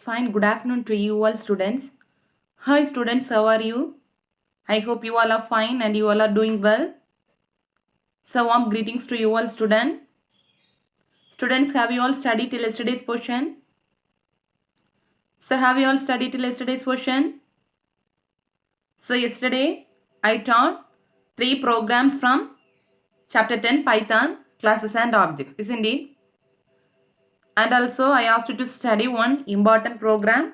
Fine, good afternoon to you all students. Hi students, how are you? I hope you all are fine and you all are doing well. So warm greetings to you all students. Students, have you all studied till yesterday's portion? So have you all studied till yesterday's portion? So yesterday I taught 3 programs from chapter 10 Python, classes and objects, isn't it? And also I asked you to study one important program.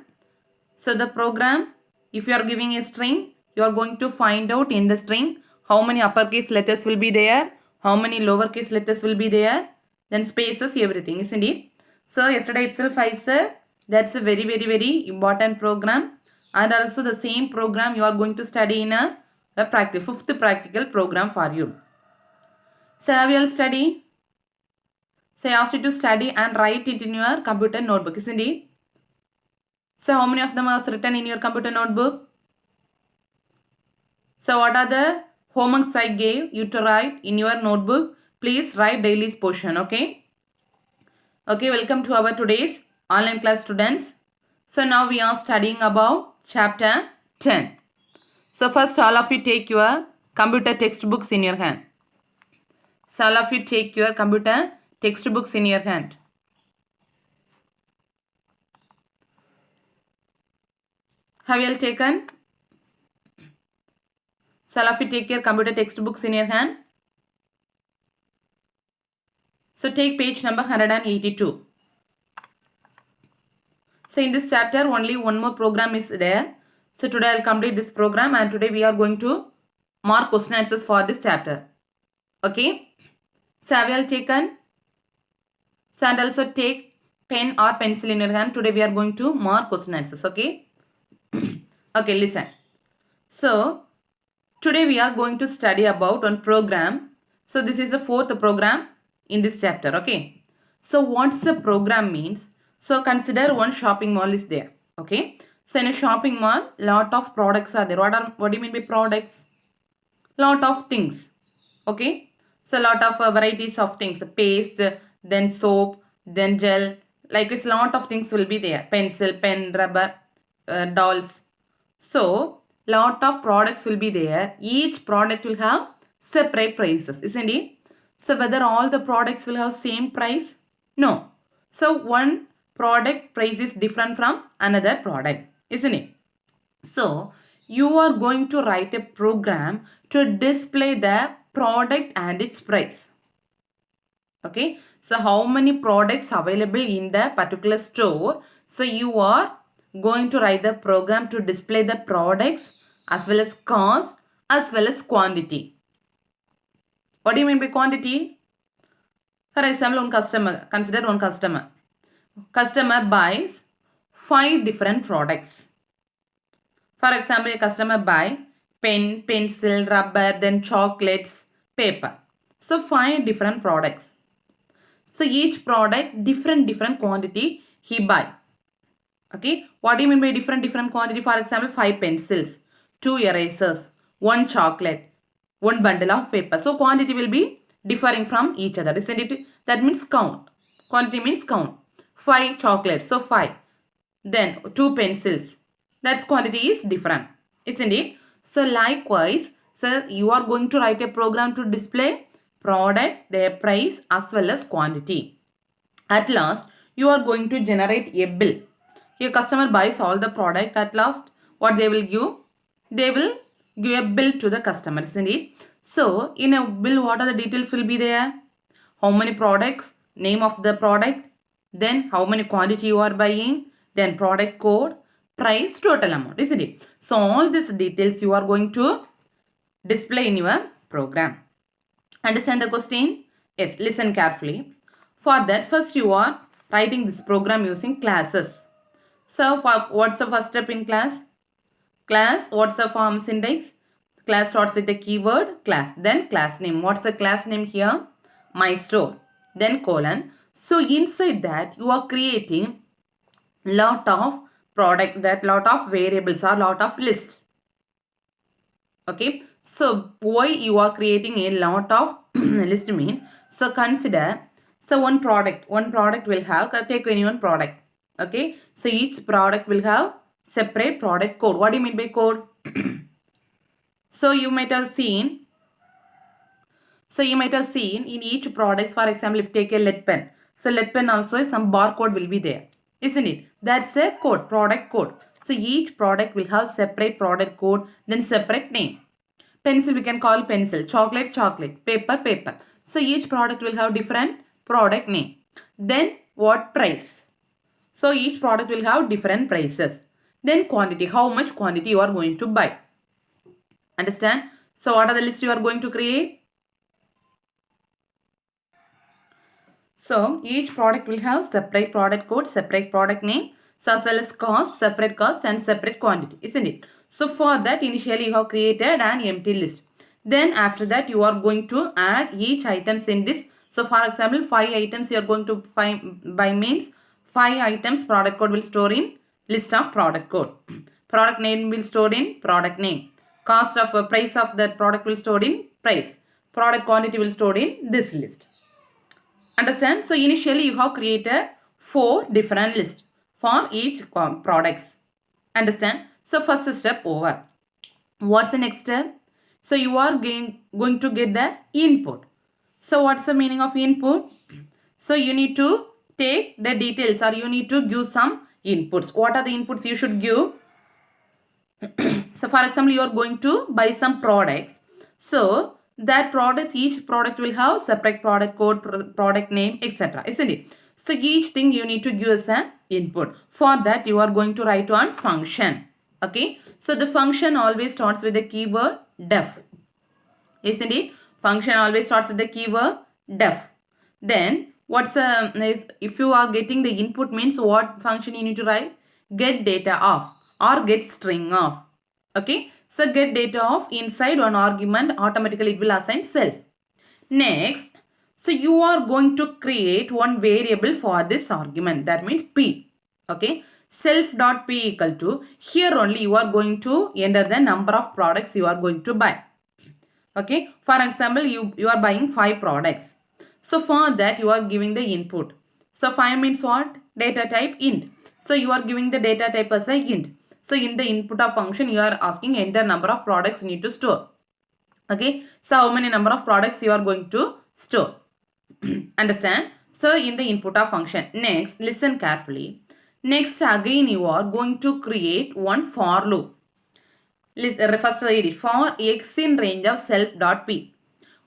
So the program, if you are giving a string, you are going to find out in the string how many uppercase letters will be there, how many lowercase letters will be there, then spaces, everything, isn't it? So yesterday itself I said that's a very important program, and also the same program you are going to study in a fifth practical program for you. So have you all study? So I asked you to study and write it in your computer notebook, isn't it? So how many of them are written in your computer notebook? So what are the homeworks I gave you to write in your notebook? Please write daily's portion, okay? Okay, welcome to our today's online class students. So now we are studying about chapter 10. So first all of you take your computer textbooks in your hand. So all of you take your computer textbooks in your hand. Have you all taken? So all of you take your computer textbooks in your hand. So take page number 182. So in this chapter only one more program is there. So today I will complete this program and today we are going to mark question answers for this chapter. Okay. So have you all taken? So and also take pen or pencil in your hand. Today we are going to mark question answers. Okay. Okay, listen. So today we are going to study about one program. So this is the fourth program in this chapter. Okay. So what's the program means? So consider one shopping mall is there. Okay. So in a shopping mall, lot of products are there. What do you mean by products? Lot of things. Okay. So lot of varieties of things. Paste, then soap, then gel. Like it's lot of things will be there. Pencil, pen, rubber, dolls. So lot of products will be there. Each product will have separate prices, isn't it? So whether all the products will have same price? No. So one product price is different from another product, isn't it? So you are going to write a program to display the product and its price. Okay. So how many products available in the particular store? So you are going to write the program to display the products as well as cost as well as quantity. What do you mean by quantity? For example, consider one customer. Customer buys 5 different products. For example, a customer buy pen, pencil, rubber, then chocolates, paper. So 5 different products. So each product different quantity he buy. Okay. What do you mean by different quantity? For example, 5 pencils, 2 erasers, 1 chocolate, 1 bundle of paper. So quantity will be differing from each other, isn't it? That means count. Quantity means count. 5 chocolates, so 5. Then 2 pencils. That's quantity is different, isn't it? So likewise, so you are going to write a program to display product, their price as well as quantity. At last, you are going to generate a bill. Your customer buys all the product. At last, what they will give? They will give a bill to the customer, isn't it? So in a bill, what are the details will be there? How many products, name of the product, then how many quantity you are buying, then product code, price, total amount, isn't it? So all these details you are going to display in your program. Understand the question? Yes, listen carefully. For that, first you are writing this program using classes. So what's the first step in class? Class, what's the form syntax? Class starts with the keyword class, then class name. What's the class name here? My store, then colon. So inside that you are creating lot of product, that lot of variables or lot of list. Okay. So why you are creating a lot of list mean? So consider, so one product will have, take any one product. Okay, so each product will have separate product code. What do you mean by code? So you might have seen in each product, for example, if you take a lead pen. So lead pen also some barcode will be there, isn't it? That's a code, product code. So each product will have separate product code, then separate name. Pencil we can call pencil, chocolate, chocolate, paper, paper. So each product will have different product name. Then what price? So each product will have different prices. Then quantity, how much quantity you are going to buy. Understand? So what are the list you are going to create? So each product will have separate product code, separate product name, so as well as cost, separate cost and separate quantity, isn't it? So for that initially you have created an empty list. Then after that you are going to add each items in this. So for example 5 items you are going to buy means 5 items product code will store in list of product code. Product name will store in product name. Cost of price of that product will store in price. Product quantity will store in this list. Understand? So initially you have created 4 different lists for each products. Understand? So first step over. What's the next step? So you are going to get the input. So what's the meaning of input? So you need to take the details or you need to give some inputs. What are the inputs you should give? So for example, you are going to buy some products. So that products, each product will have separate product code, product name, etc. Isn't it? So each thing you need to give as an input. For that you are going to write one function. Okay. So the function always starts with the keyword def. Isn't it? Function always starts with the keyword def. Then what's if you are getting the input means what function you need to write? Get data of or get string of. Okay. So get data of inside one argument, automatically it will assign self. Next, so you are going to create one variable for this argument, that means p. Okay. Self.p equal to, here only you are going to enter the number of products you are going to buy. Okay. For example, you are buying 5 products. So for that you are giving the input. So 5 means what? Data type int. So you are giving the data type as a int. So in the input of function you are asking enter number of products you need to store. Okay. So how many number of products you are going to store. Understand? So in the input of function. Next, listen carefully. Next again you are going to create one for loop. First read it. For x in range of self.p.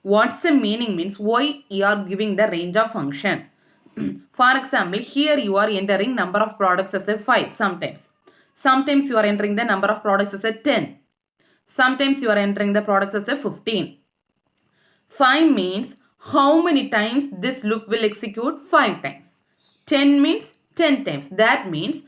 What's the meaning means why you are giving the range of function. For example, here you are entering number of products as a 5 sometimes. Sometimes you are entering the number of products as a 10. Sometimes you are entering the products as a 15. 5 means how many times this loop will execute? 5 times. 10 means 10 times. That means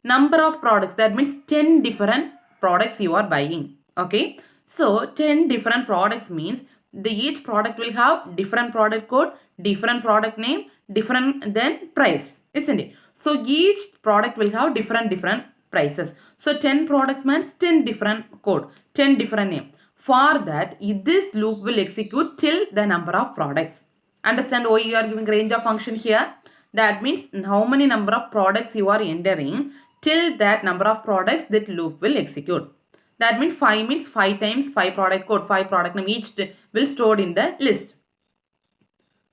number of products. That means 10 different products you are buying. Okay. So 10 different products means each product will have different product code, different product name, different then price. Isn't it? So each product will have different prices. So 10 products means 10 different code, 10 different name. For that, this loop will execute till the number of products. Understand why you are giving range of function here? That means how many number of products you are entering, till that number of products that loop will execute. That means 5 times 5 product code, 5 product name each will stored in the list.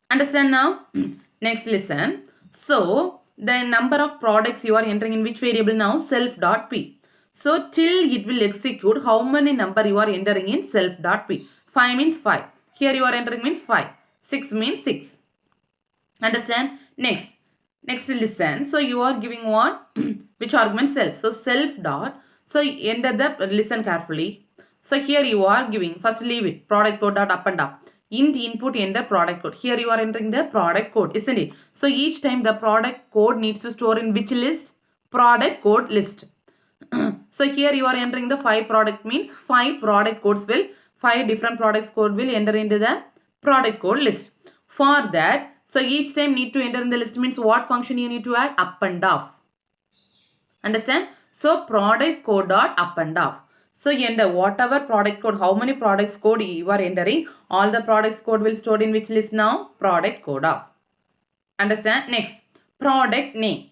Understand now? Next listen. So the number of products you are entering in which variable now? Self.p. So till it will execute how many number you are entering in self.p. 5 means 5. Here you are entering means 5. 6 means 6. Understand? Next listen. So you are giving what? Which argument? Self. So self dot. So enter the, listen carefully. So here you are giving, first leave it, product code dot up and down. Int input enter product code. Here you are entering the product code, isn't it? So each time the product code needs to store in which list? Product code list. So here you are entering the 5 product means 5 product codes will, 5 different products code will enter into the product code list. For that, so each time need to enter in the list means what function you need to add? Up and off. Understand? So product code dot up and off. So enter whatever product code, how many products code you are entering, all the products code will stored in which list now? Product code off. Understand? Next, product name.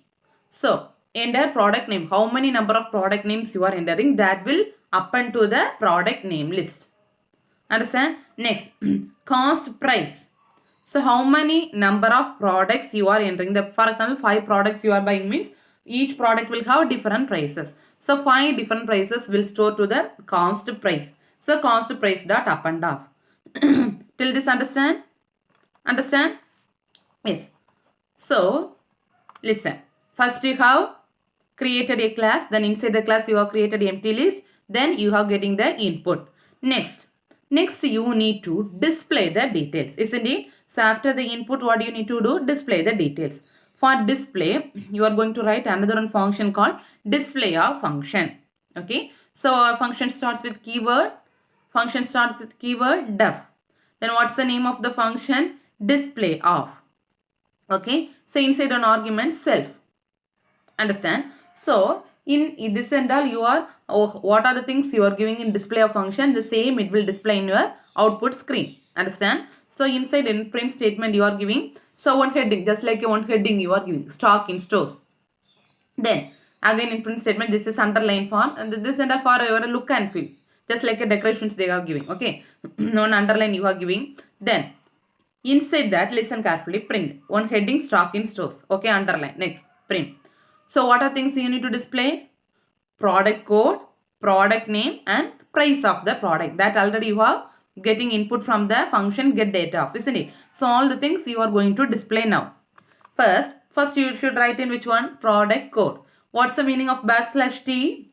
So enter product name. How many number of product names you are entering, that will append to the product name list. Understand? Next, cost price. So how many number of products you are entering? For example, 5 products you are buying means each product will have different prices. So 5 different prices will store to the cost price. So cost price dot append off. Till this understand? Understand? Yes. So listen. First you have created a class. Then inside the class you have created empty list. Then you have getting the input. Next you need to display the details, isn't it? So after the input, what do you need to do? Display the details. For display, you are going to write another one function called display of function. Okay. So our function starts with keyword. Function starts with keyword def. Then what's the name of the function? Display of. Okay. So inside an argument self. Understand? So in this and all, you are what are the things you are giving in display of function, the same it will display in your output screen. Understand? So inside in print statement you are giving, so one heading, just like a one heading you are giving stock in stores. Then again in print statement this is underline for, and this and all for your look and feel, just like a decorations they are giving. Okay. One underline you are giving. Then inside that, listen carefully, print one heading stock in stores. Okay, underline. Next, print. So what are things you need to display? Product code, product name and price of the product. That already you are getting input from the function get data of, isn't it? So all the things you are going to display now. First you should write in which one? Product code. What's the meaning of \t?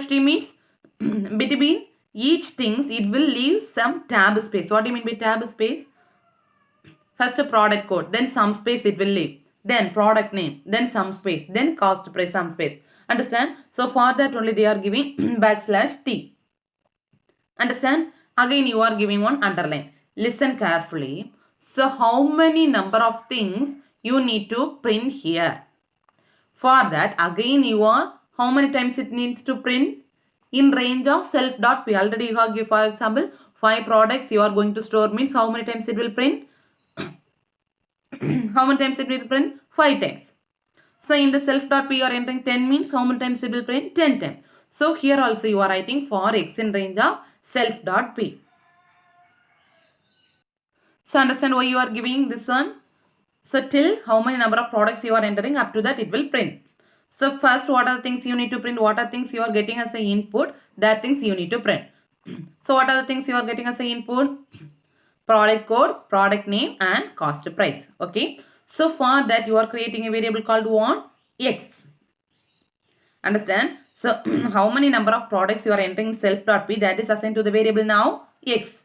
\t means between each things it will leave some tab space. What do you mean by tab space? First a product code, then some space it will leave. Then product name, then some space, then cost price, some space. Understand? So for that only they are giving \t. Understand? Again you are giving one underline. Listen carefully. So how many number of things you need to print here? For that again you are, how many times it needs to print? In range of self.p. Already you have given, for example, 5 products you are going to store means how many times it will print? How many times it will print? 5 times. So in the self.p you are entering 10 means how many times it will print? 10 times. So here also you are writing for x in range of self.p. So understand why you are giving this one? So till how many number of products you are entering, up to that it will print. So first what are the things you need to print? What are things you are getting as a input? That things you need to print. So what are the things you are getting as a input? Product code, product name and cost price. Okay. So for that you are creating a variable called what? X. Understand? So how many number of products you are entering self.p, that is assigned to the variable now X.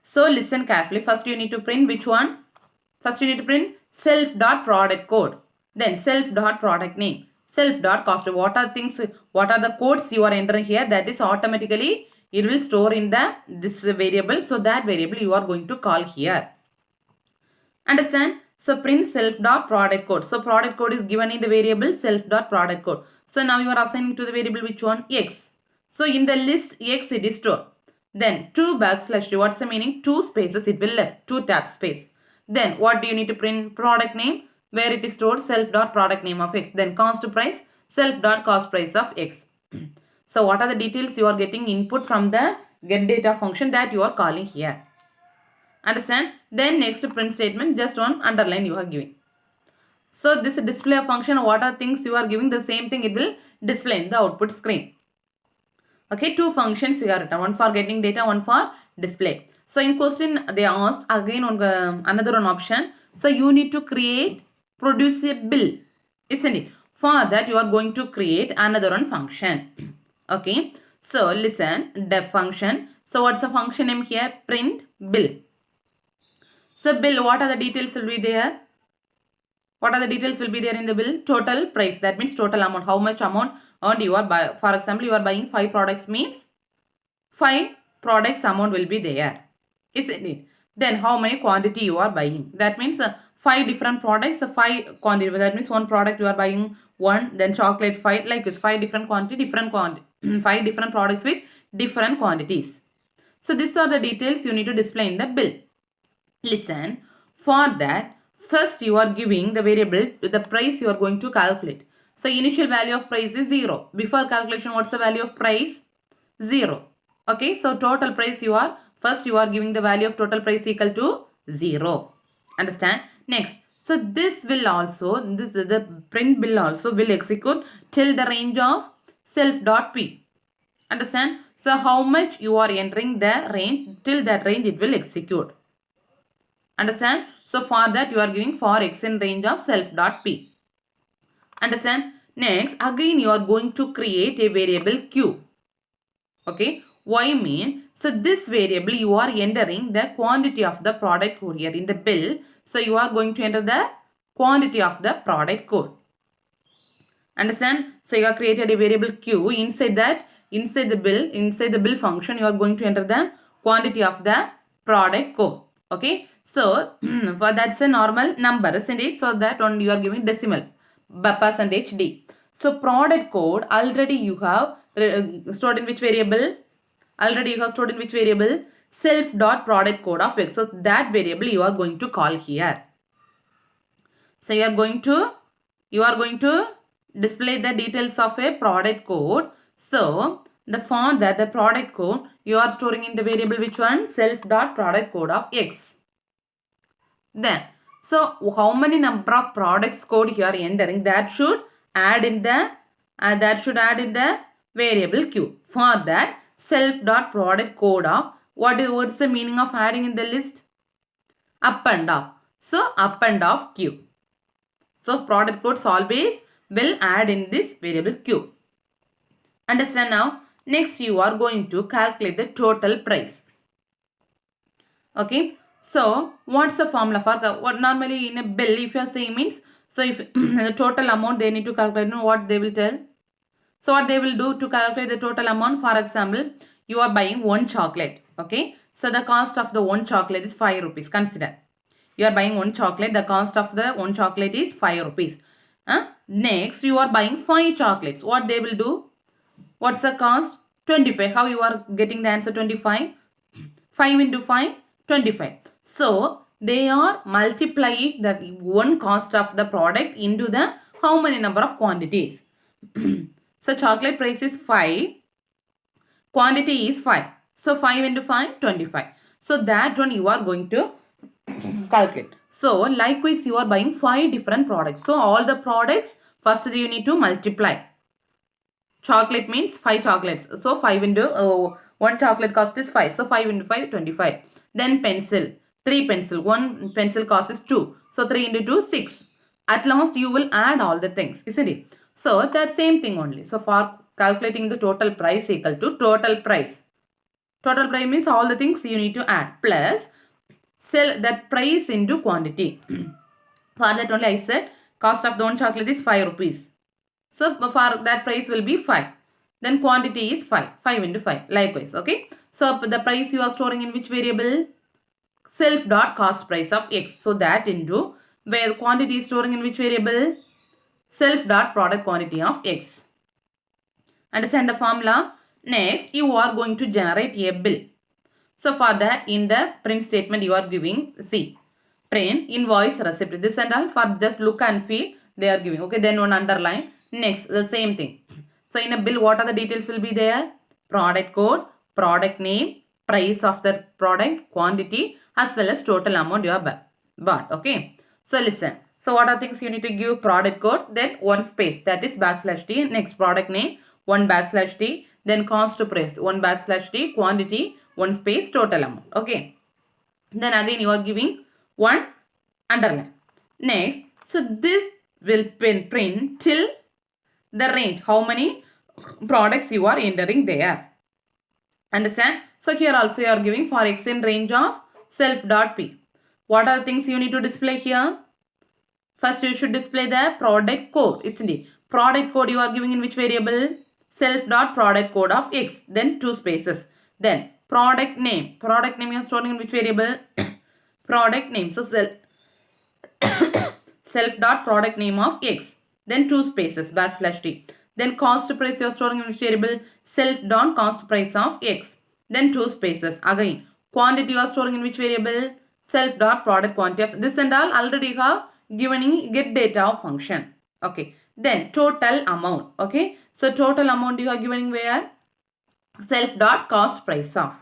So listen carefully. First you need to print which one? First you need to print self.product code. Then self.product name. Self.cost. What are things, what are the codes you are entering here? That is automatically it will store in the this variable. So that variable you are going to call here. Understand? So print self.product code. So product code is given in the variable self.product code. So now you are assigning to the variable which one? X. So in the list X it is stored. Then 2 \t. What's the meaning? 2 spaces it will left. 2 tab space. Then what do you need to print? Product name, where it is stored self.product name of X. Then cost price, self.cost price of X. So what are the details you are getting input from the get data function that you are calling here. Understand? Then next print statement, just one underline you are giving. So this display function, what are things you are giving, the same thing it will display in the output screen. Okay, 2 functions you are written, one for getting data, one for display. So in question they asked again on another one option. So you need to produce a bill, isn't it? For that you are going to create another one function. Okay, so listen, def function. So what's the function name here? Print bill. So bill, what are the details will be there? What are the details will be there in the bill? Total price, that means total amount, how much amount earned you are buying. For example, you are buying 5 products means 5 products amount will be there, isn't it? Then how many quantity you are buying, that means 5 different products, 5 quantity, that means one product you are buying 1, then chocolate 5, like it's 5 different quantity, 5 different products with different quantities. So these are the details you need to display in the bill. Listen, for that first you are giving the variable, the price you are going to calculate. So initial value of price is 0. Before calculation, what's the value of price? 0. Okay, so total price first you are giving the value of total price equal to 0. Understand? Next, so the print bill also will execute till the range of self.p. Understand? So how much you are entering the range, till that range it will execute. Understand? So for that you are giving for x in range of self.p. Understand? Next, again you are going to create a variable q. Okay, why mean? So this variable you are entering the quantity of the product code here in the bill. So you are going to enter the quantity of the product code. Understand? So you have created a variable q. Inside the bill function, you are going to enter the quantity of the product code. Okay. So for that's a normal number, isn't it? So that one you are giving decimal percentage d. So product code already you have stored in which variable? Already you have stored in which variable? Self dot product code of x. So that variable you are going to call here. So you are going to display the details of a product code. So the font that the product code you are storing in the variable which one? Self dot product code of x. Then so how many number of products code you are entering, that should add in the variable q. For that self dot product code of what's the meaning of adding in the list? Up and off. So up and off q. So product codes always will add in this variable q. Understand now? Next you are going to calculate the total price. Okay. So what's the formula for what normally in a bill if you are saying means, so if the total amount they need to calculate, what they will tell. So what they will do to calculate the total amount, for example, you are buying one chocolate. Okay. So the cost of the one chocolate is 5 rupees. Consider. You are buying one chocolate. The cost of the one chocolate is 5 rupees. Next, you are buying 5 chocolates. What they will do? What's the cost? 25. How you are getting the answer 25? 5 into 5, 25. So, they are multiplying the one cost of the product into the how many number of quantities. So, chocolate price is 5. Quantity is 5. So, 5 into 5, 25. So, that one you are going to calculate. So, likewise, you are buying 5 different products. So, all the products, first you need to multiply. Chocolate means 5 chocolates. So, 5 into 1 chocolate cost is 5. So, 5 into 5, 25. Then pencil. 3 pencil. 1 pencil cost is 2. So, 3 into 2, 6. At last, you will add all the things, isn't it? So, that same thing only. So, for calculating the total price equal to total price. Total price means all the things you need to add plus sell that price into quantity. For that only I said cost of the one chocolate is 5 rupees. So for that price will be 5. Then quantity is 5. 5 into 5. Likewise. Okay. So the price you are storing in which variable? Self dot cost price of x. So that into where quantity is storing in which variable? Self dot product quantity of x. Understand the formula? Next, you are going to generate a bill. So for that, in the print statement, you are giving, see, print, invoice, receipt. This and all for just look and feel, they are giving. Okay, then one underline. Next, the same thing. So in a bill, what are the details will be there? Product code, product name, price of the product, quantity, as well as total amount you have bought. Okay. So listen. So what are things you need to give? Product code, then one space, that is \t. Next, product name, one \t. Then cost price, one \t. Quantity, one space, total amount. Okay. Then again you are giving one underline. Next, so this will print till the range. How many products you are entering there. Understand? So here also you are giving for x in range of self.p. What are the things you need to display here? First you should display the product code, isn't it? Product code you are giving in which variable? Self.product code of x. Then 2 spaces. Then product name. Product name you are storing in which variable? Product name. So self.product name of x. Then 2 spaces \t. Then cost price you are storing in which variable? Self.cost price of x. Then 2 spaces. Again, quantity you are storing in which variable? Self.product quantity of this and all already you have given in get data of function. Okay. Then total amount. Okay. So total amount you are given where? Self dot cost price of.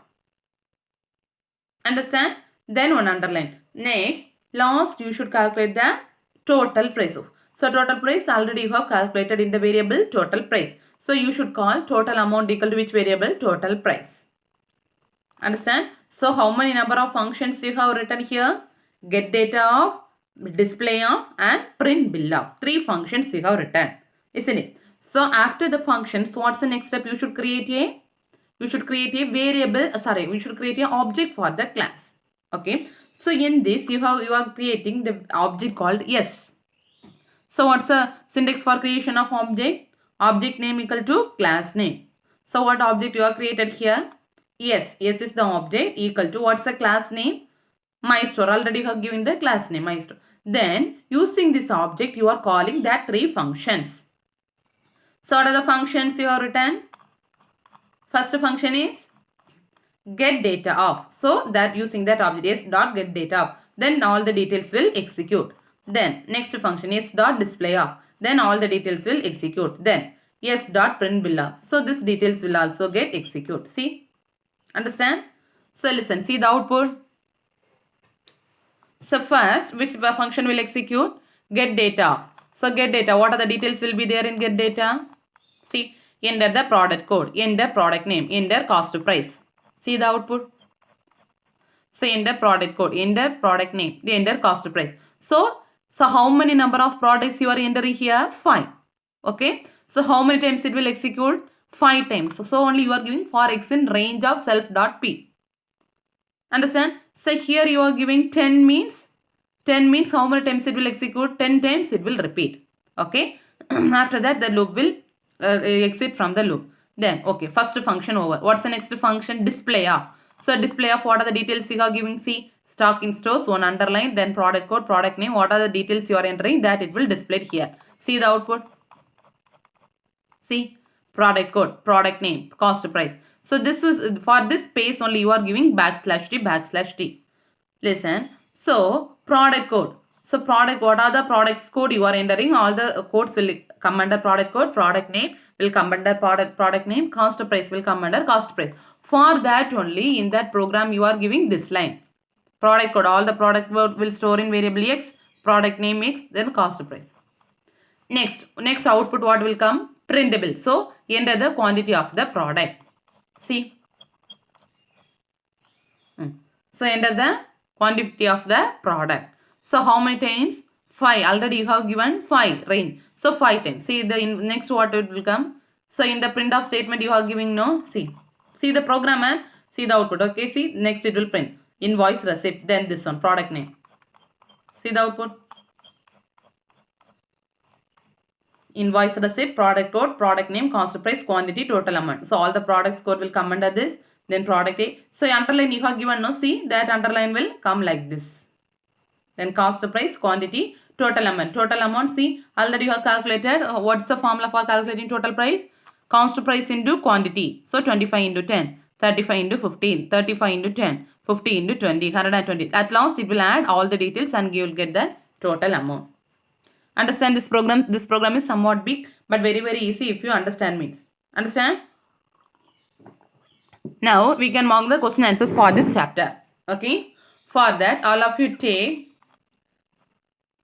Understand? Then one underline. Next, last you should calculate the total price of. So total price already you have calculated in the variable total price. So you should call total amount equal to which variable? Total price. Understand? So how many number of functions you have written here? Get data of, display of and print bill of. 3 functions you have written. Isn't it? So after the functions, what's the next step? You should create a variable, we should create an object for the class. Okay. So in this you are creating the object called S. So what's the syntax for creation of object? Object name equal to class name. So what object you are created here? Yes is the object equal to what's the class name? MyStore. Already you have given the class name MyStore. Then using this object you are calling that 3 functions. So what are the functions you have written? First function is get data of. So that using that object s dot get data of. Then all the details will execute. Then next function s dot display of. Then all the details will execute. Then s dot print bill of. So this details will also get execute. See? Understand? So listen. See the output. So first which function will execute? Get data of. So get data. What are the details will be there in get data? See? Enter the product code. Enter product name. Enter cost price. See the output. So enter product code, enter product name, enter cost price. So how many number of products you are entering here? 5. Okay. So how many times it will execute? 5 times. So only you are giving for x in range of self.p. Understand? So here you are giving 10 means how many times it will execute? 10 times it will repeat. Okay. After that the loop will exit from the loop. Then okay, first function over. What's the next function? Display of. So display of what are the details you are giving? See, stock in stores, one underline, then product code, product name. What are the details you are entering? That it will display here. See the output. See, product code, product name, cost price. So this is for this space only you are giving /t. Listen. So product code. So product, what are the products code you are entering? All the codes will come under product code, product name will come under product name, cost price will come under cost price. For that only in that program you are giving this line. Product code, all the product code will store in variable x, product name x, then cost price. Next output what will come? Printable. So enter the quantity of the product. See. So enter the quantity of the product. So how many times? 5. Already you have given 5 range. So 5 times. See the next what it will come. So in the print of statement you are giving no. See the program and see the output. Okay. See next it will print. Invoice receipt. Then this one product name. See the output. Invoice receipt, product code, product name, cost price, quantity, total amount. So all the products code will come under this. Then product A. So underline you have given no. See that underline will come like this. Then cost price, quantity, total amount. Total amount, see already you have calculated. What's the formula for calculating total price? Cost price into quantity. So 25 into 10, 35 into 15, 35 into 10, 50 into 20, 120. At last it will add all the details and you will get the total amount. Understand this program? This program is somewhat big but very easy if you understand means. Understand? Now we can mark the question answers for this chapter. Okay. For that all of you take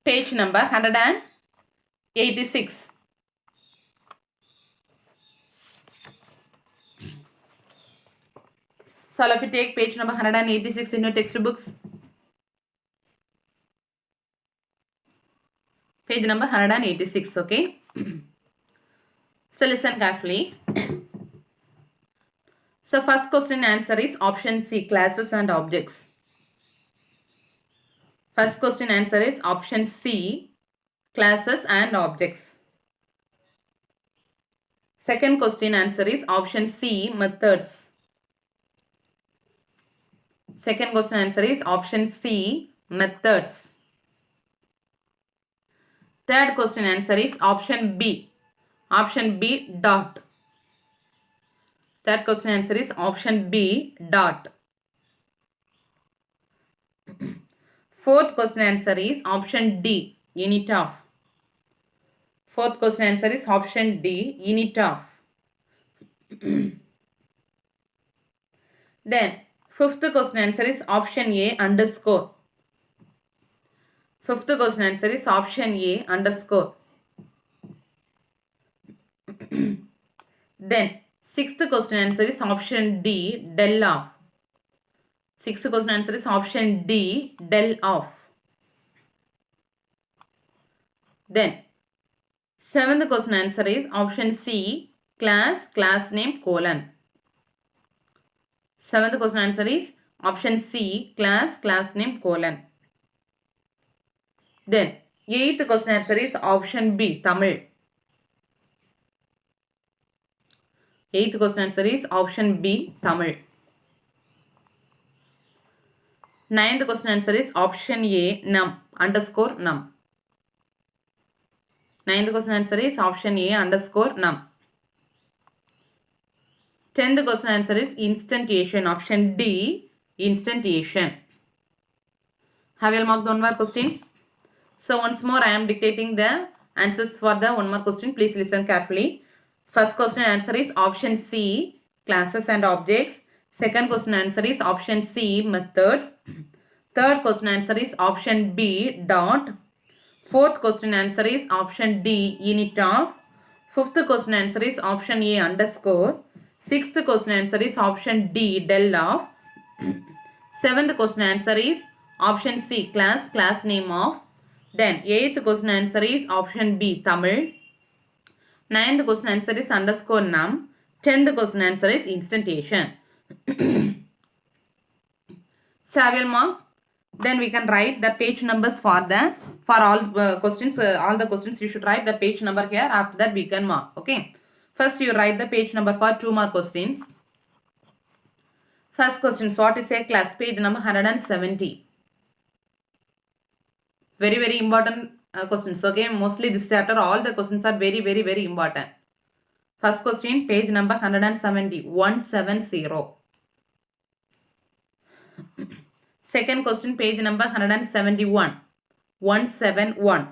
page number 186. So all of you take page number 186 in your textbooks. Page number 186, okay? So listen carefully. So first question answer is option C, classes and objects. First question answer is option C, classes and objects. Second question answer is option C, methods. Second question answer is option C, methods. Third question answer is option B. Option B, dot. Third question answer is option B, dot. Fourth question answer is option D, unit of. Fourth question answer is option D, unit of. Then fifth question answer is option A, underscore. Fifth question answer is option A, underscore. Then sixth question answer is option D, del of. Sixth question answer is option D, del of. Then seventh question answer is option C, class name, colon. Seventh question answer is option C, class name, colon. Then eighth question answer is option B, Tamil. Eighth question answer is option B, Tamil. Ninth question answer is option A, num, underscore num. Ninth question answer is option A, underscore num. 10th question answer is instantiation, option D, instantiation. Have you all marked the one more questions? So once more I am dictating the answers for the one more question. Please listen carefully. First question answer is option C, classes and objects. Second question answer is option C, methods. Third question answer is option B, dot. Fourth question answer is option D, unit of. Fifth question answer is option A, underscore. Sixth question answer is option D, del of. Seventh question answer is option C, class name of. Then eighth question answer is option B, Tamil. Ninth question answer is underscore num. 10th question answer is instantiation. So I will mark. Then we can write the page numbers for all questions. All the questions you should write the page number here. After that we can mark. Okay. First you write the page number for 2 more questions. First question, what is a class? Page number 170. Very, very important questions. Okay. Mostly this chapter, all the questions are very, very, very important. First question, page number 170. 170. Second question, page number 171. 171.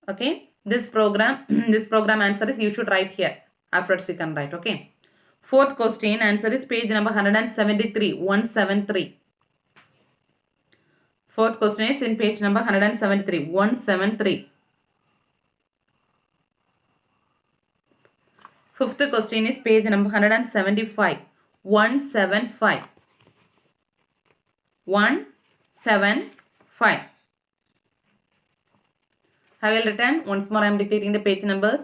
Okay. This program answer is you should write here. Afterwards you can write. Okay. Fourth question answer is page number 173. 173. Fourth question is in page number 173. 173. Fifth question is page number 175. 175. 175. I will return. Once more I am dictating the page numbers.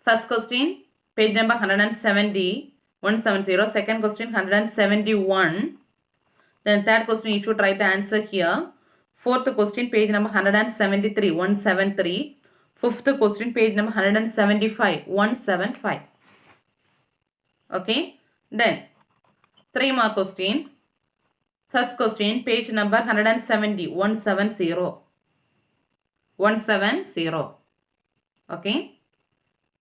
First question, page number 170. 170. Second question, 171. Then third question, you should write the answer here. Fourth question, page number 173. 173. Fifth question, page number 175. 175. Okay. Then 3 more question. First question, page number 170. 170. 170. Okay.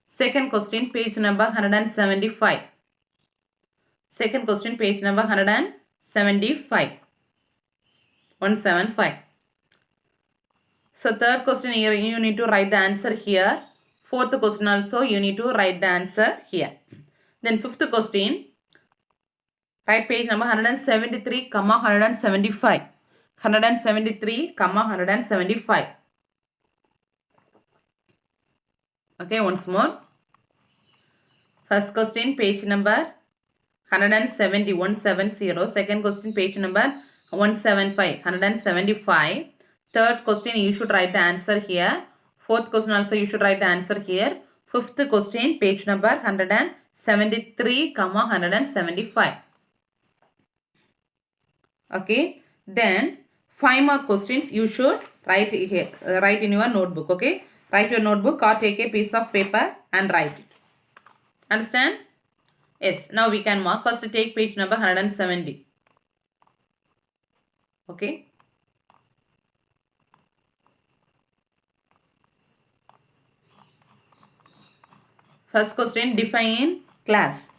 Second question, page number 175. Second question, page number 175. 175. So third question here, you need to write the answer here. Fourth question also, you need to write the answer here. Then fifth question, write page number 173, 175. 173, 175. Okay, once more. First question, page number 170, 170. Second question, page number 175, 175. Third question, you should write the answer here. Fourth question also, you should write the answer here. Fifth question, page number 173, 175. Okay. Then 5 more questions you should write here. Write in your notebook. Okay. Write your notebook or take a piece of paper and write it. Understand? Yes. Now we can mark. First take page number 170. Okay. First question, define class.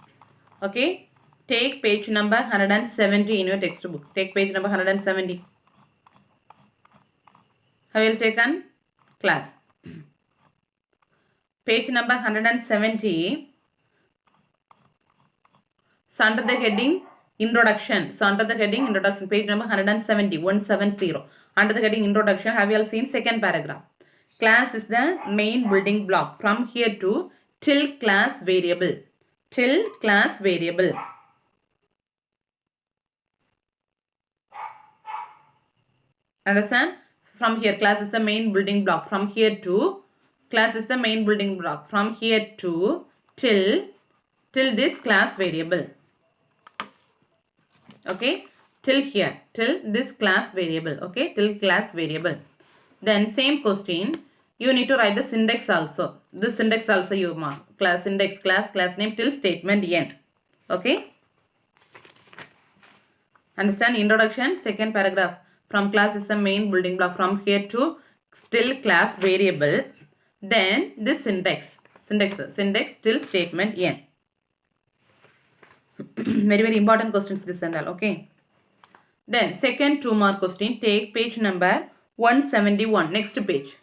Okay. Take page number 170 in your textbook. Take page number 170. Have you taken? class. Page number 170. So under the heading introduction. So under the heading introduction, page number 170, 170. Under the heading introduction, have you all seen second paragraph? Class is the main building block from here to till class variable. Till class variable. Understand? From here, class is the main building block. From here to, class is the main building block. From here to till this class variable. Okay, till here, till this class variable. Okay, till class variable. Then same question, you need to write the syntax also. This syntax also you mark. Class index, class name till statement end. Okay. Understand? Introduction, second paragraph. From class is the main building block. From here to till class variable. Then this syntax till statement end. Very important questions this and all. Okay. Then second 2 mark question. Take page number 171. Next page.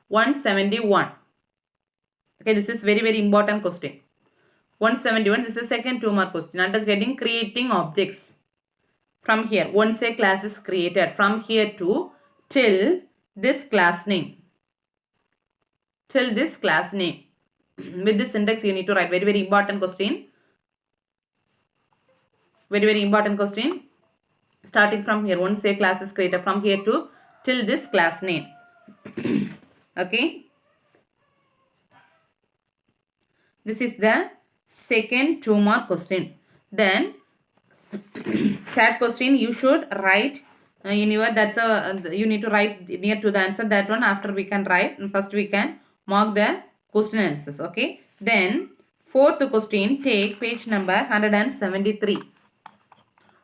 171. Okay, this is very important question. 171. This is second 2 mark question. Under heading creating objects. From here, once a class is created, from here to till this class name. Till this class name. With this syntax you need to write. Very important question. Very important question. Starting from here, once a class is created, from here to till this class name. Okay. This is the second 2 mark question. Then third question you should write in your, you need to write near to the answer. That one after we can write. First we can mark the question answers. Okay. Then fourth question, take page number 173.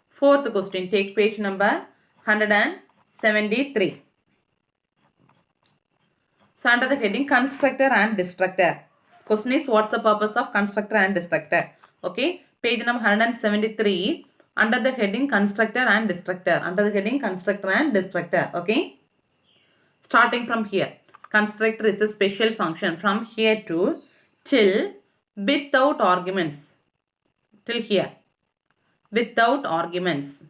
Fourth question, take page number 173. So under the heading constructor and destructor. Question is, what's the purpose of constructor and destructor? Okay. Page number 173. Under the heading constructor and destructor. Under the heading constructor and destructor. Okay. Starting from here. Constructor is a special function. From here to till without arguments. Till here. Without arguments.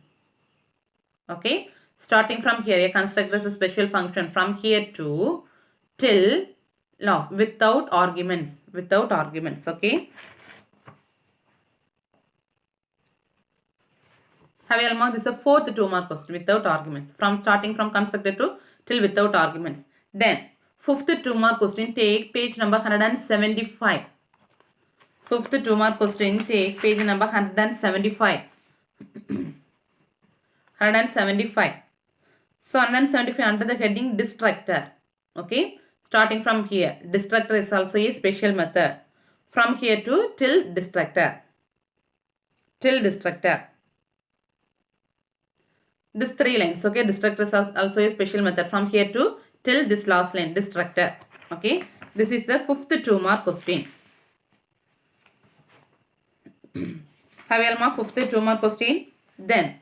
Okay. Starting from here, a constructor is a special function. From here to till without arguments. Without arguments. Okay. Have you all marked? This is a fourth 2 mark question. Without arguments. From starting from constructor to till without arguments. Then fifth 2 mark question. Take page number 175. Fifth 2 mark question. Take page number 175. 175. So 175 under the heading destructor. Okay. Starting from here. Destructor is also a special method. From here to till destructor. Till destructor. This 3 lines. Okay. Destructor is also a special method. From here to till this last line. Destructor. Okay. This is the fifth 2 mark question. Have you all marked fifth 2 mark question? Then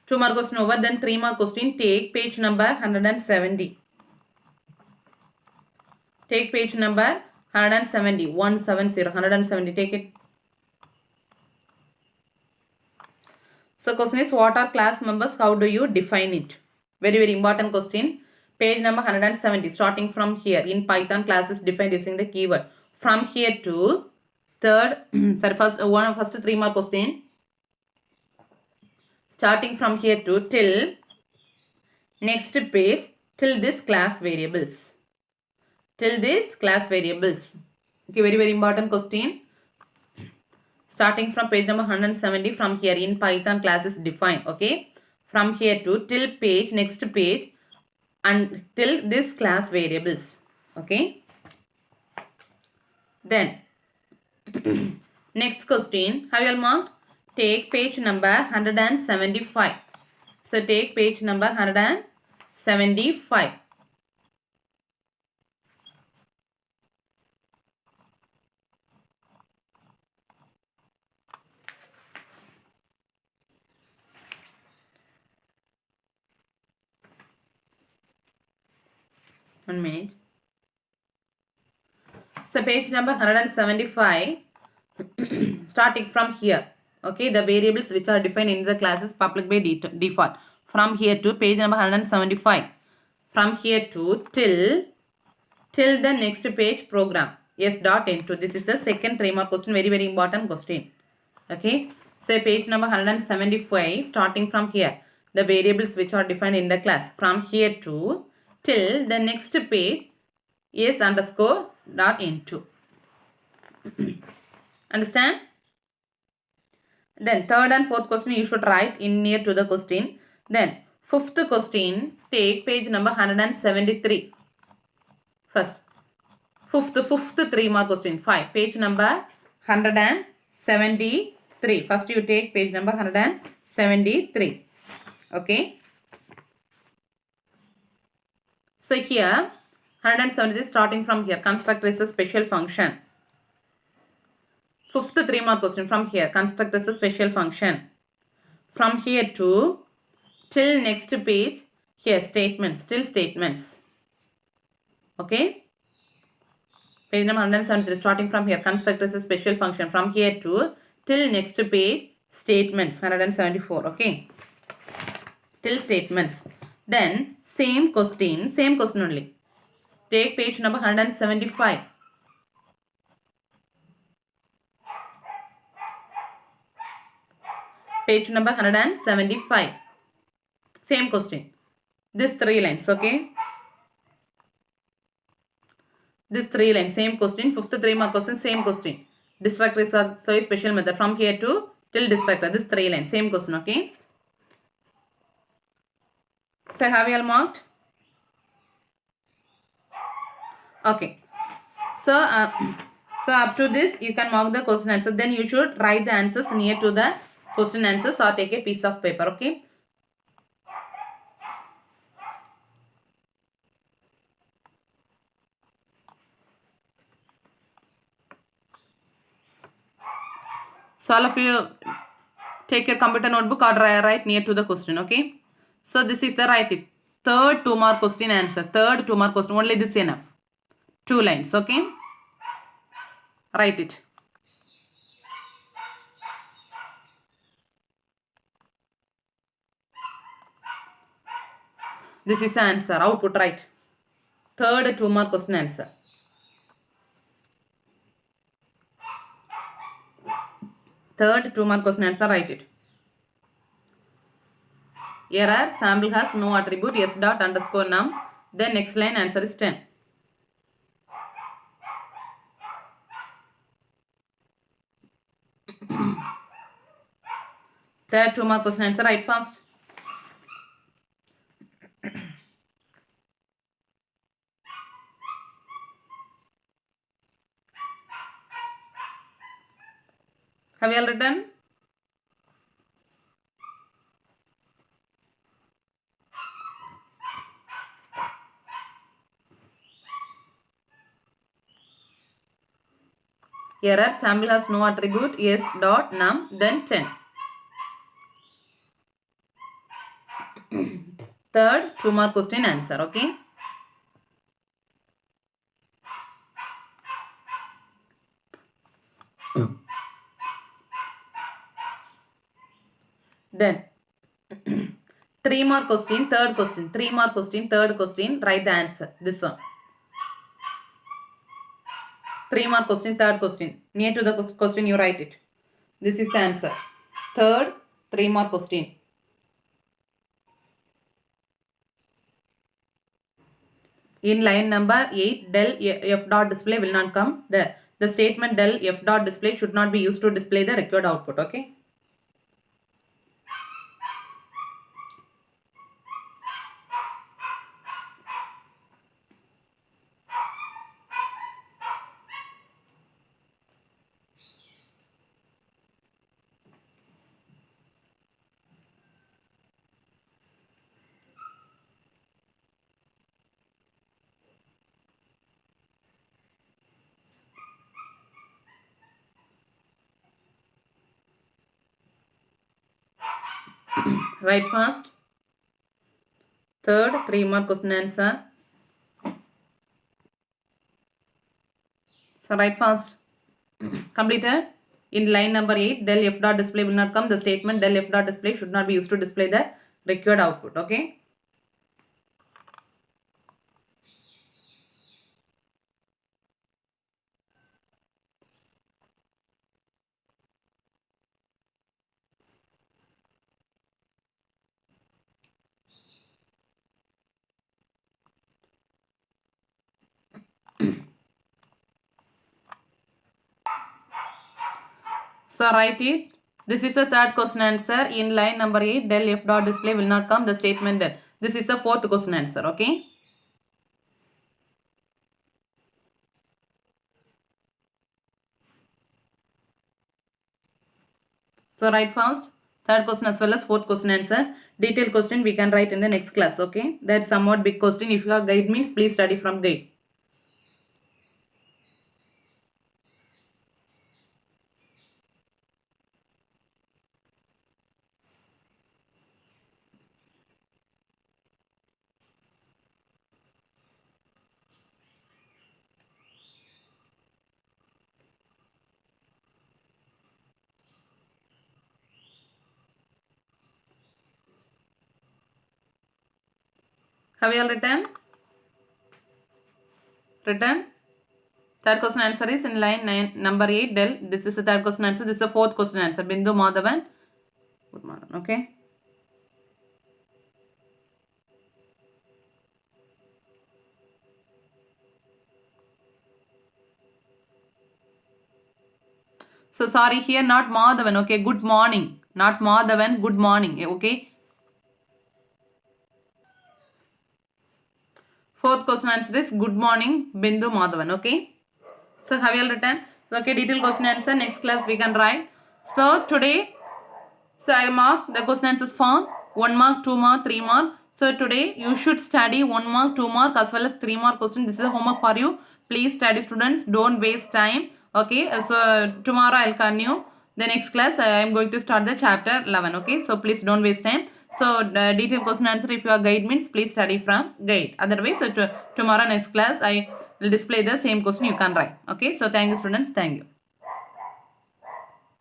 2 mark question over. Then 3 mark question. Take page number 170. Take page number 170. 170. 170. Take it. So question is, what are class members? How do you define it? Very important question. Page number 170. Starting from here. In Python, class is defined using the keyword. From here to third, first 3 mark question. Starting from here to till next page, till this class variables. Till this class variables. Okay, very important question. Starting from page number 170, from here in Python class is defined. Okay. From here to till page, next page, and till this class variables. Okay. Then next question. Have you all marked? Take page number 175. So take page number 175. 1 minute. So page number 175, starting from here. Okay, the variables which are defined in the class is public by default. From here to page number 175. From here to till the next page program. Yes dot into. This is the second 3-mark question. Very important question. Okay. So page number 175, starting from here. The variables which are defined in the class. From here to till the next page is underscore dot into. Understand? Then third and fourth question you should write in near to the question. Then fifth question, take page number 173. First. Fifth 3-mark question. 5. Page number 173. First you take page number 173. Okay. So here 173 starting from here. Constructor is a special function. Fifth 3-mark question from here. Constructor is a special function. From here to till next page, here statements, still statements. Okay. Page number 173, starting from here. Constructor is a special function. From here to till next page, statements. 174. Okay. Till statements. Then same question only. Take page number 175. Page number 175. Same question. This 3 lines, okay? This 3 lines, same question. Fifth 3-mark question, same question. Distractor is a special method. From here to till distractor. This 3 lines, same question, okay? So have you all marked? Okay. So up to this, you can mark the question answer. Then you should write the answers near to the question answers or take a piece of paper, okay? So all of you take your computer notebook or write near to the question, okay? So this is the write it. Third 2-mark question answer. Third 2-mark question. Only this enough. 2 lines, okay? Write it. This is the answer. Output, right? Third 2-mark question answer. Third 2-mark question answer, write it. Error, sample has no attribute, s dot underscore num. Then next line answer is 10. Third 2-mark question answer, write fast. Have you all written? Error, sample has no attribute, s dot num, then 10. Third 2-mark question answer, okay? Then 3-mark question, third question. 3-mark question, third question, write the answer. This one. 3-mark question, third question. Near to the question you write it. This is the answer. Third 3-mark question. In line number 8, del f dot display will not come. The statement del f dot display should not be used to display the required output, okay? Write fast. Third 3-mark question answer. So write fast. Completed. In line number 8, del f dot display will not come. The statement del f dot display should not be used to display the required output. Okay. So write it. This is the third question answer. In line number 8, del f dot display will not come. The statement del. This is the fourth question answer. Okay. So write fast. Third question as well as fourth question answer. Detailed question we can write in the next class. Okay. That's somewhat big question. If you have guide means please study from guide. Have you all written? Written? Third question answer is in line 9, number 8, del. This is the third question answer. This is the fourth question answer. Bindu Madhavan. Good morning. Okay. So sorry, here not Madhavan. Okay. Good morning. Not Madhavan. Good morning. Okay. Fourth question answer is good morning, Bindu Madhavan. Okay. So have you all written? Okay, detailed question answer. Next class we can write. So today, so I mark the question answers for 1 mark, 2 mark, 3 mark. So today you should study 1 mark, 2 mark as well as 3 mark question. This is a homework for you. Please study students. Don't waste time. Okay. So tomorrow I'll continue. The next class I am going to start the chapter 11. Okay. So please don't waste time. So the detailed question answer if your guide means please study from guide. Otherwise tomorrow next class I will display the same question you can write. Okay. So thank you students. Thank you.